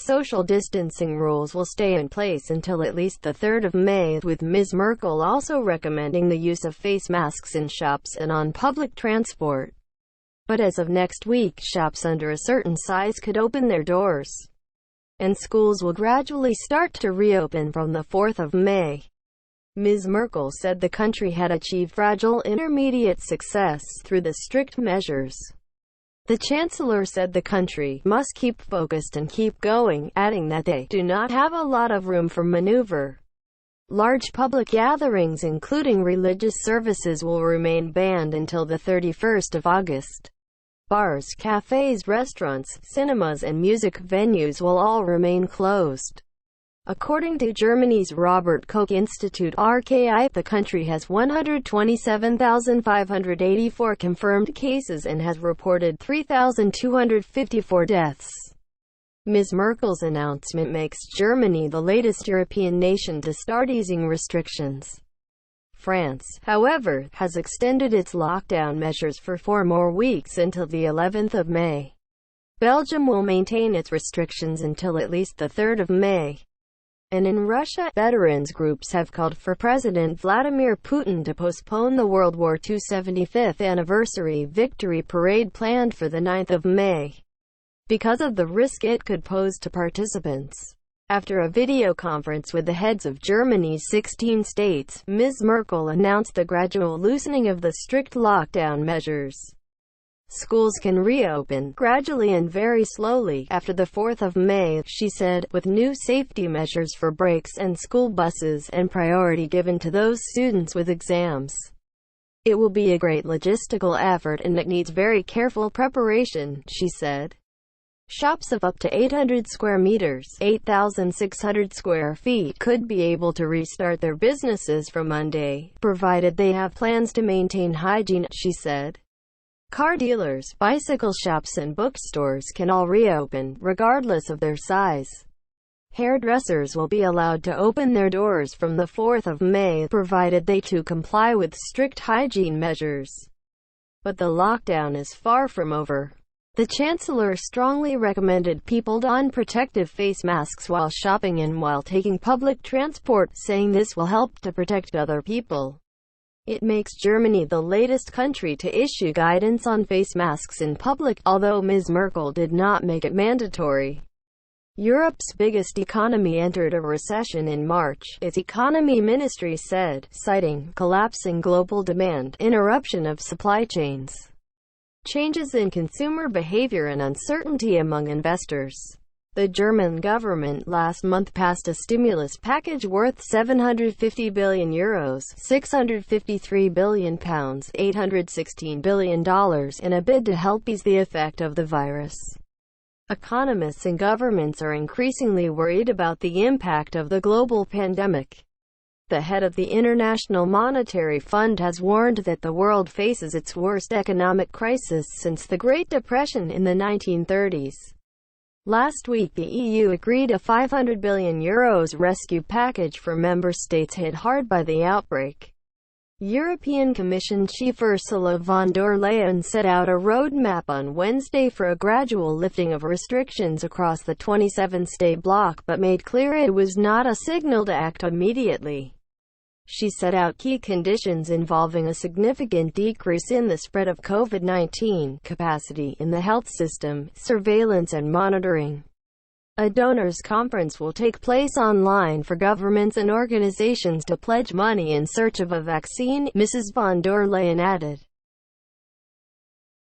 social distancing rules will stay in place until at least the 3rd of May, with Ms. Merkel also recommending the use of face masks in shops and on public transport. But as of next week, shops under a certain size could open their doors, and schools will gradually start to reopen from the 4th of May. Ms. Merkel said the country had achieved fragile intermediate success through the strict measures. The Chancellor said the country must keep focused and keep going, adding that they do not have a lot of room for maneuver. Large public gatherings including religious services will remain banned until the 31st of August. Bars, cafes, restaurants, cinemas and music venues will all remain closed. According to Germany's Robert Koch Institute (RKI), the country has 127,584 confirmed cases and has reported 3,254 deaths. Ms. Merkel's announcement makes Germany the latest European nation to start easing restrictions. France, however, has extended its lockdown measures for 4 more weeks until the 11th of May. Belgium will maintain its restrictions until at least the 3rd of May. And in Russia, veterans groups have called for President Vladimir Putin to postpone the World War II 75th anniversary victory parade planned for the 9th of May, because of the risk it could pose to participants. After a video conference with the heads of Germany's 16 states, Ms. Merkel announced the gradual loosening of the strict lockdown measures. Schools can reopen, gradually and very slowly, after the 4th of May, she said, with new safety measures for breaks and school buses, and priority given to those students with exams. It will be a great logistical effort and it needs very careful preparation, she said. Shops of up to 800 square meters, 8,600 square feet, could be able to restart their businesses from Monday, provided they have plans to maintain hygiene, she said. Car dealers, bicycle shops and bookstores can all reopen, regardless of their size. Hairdressers will be allowed to open their doors from the 4th of May, provided they too comply with strict hygiene measures. But the lockdown is far from over. The Chancellor strongly recommended people don protective face masks while shopping and while taking public transport, saying this will help to protect other people. It makes Germany the latest country to issue guidance on face masks in public, although Ms. Merkel did not make it mandatory. Europe's biggest economy entered a recession in March, its economy ministry said, citing collapsing global demand, interruption of supply chains, changes in consumer behavior and uncertainty among investors. The German government last month passed a stimulus package worth €750 billion, £653 billion, $816 billion, in a bid to help ease the effect of the virus. Economists and governments are increasingly worried about the impact of the global pandemic. The head of the International Monetary Fund has warned that the world faces its worst economic crisis since the Great Depression in the 1930s. Last week the EU agreed a €500 billion rescue package for member states hit hard by the outbreak. European Commission Chief Ursula von der Leyen set out a roadmap on Wednesday for a gradual lifting of restrictions across the 27-state bloc, but made clear it was not a signal to act immediately. She set out key conditions involving a significant decrease in the spread of COVID-19, capacity in the health system, surveillance and monitoring. A donors' conference will take place online for governments and organizations to pledge money in search of a vaccine, Mrs. von der Leyen added.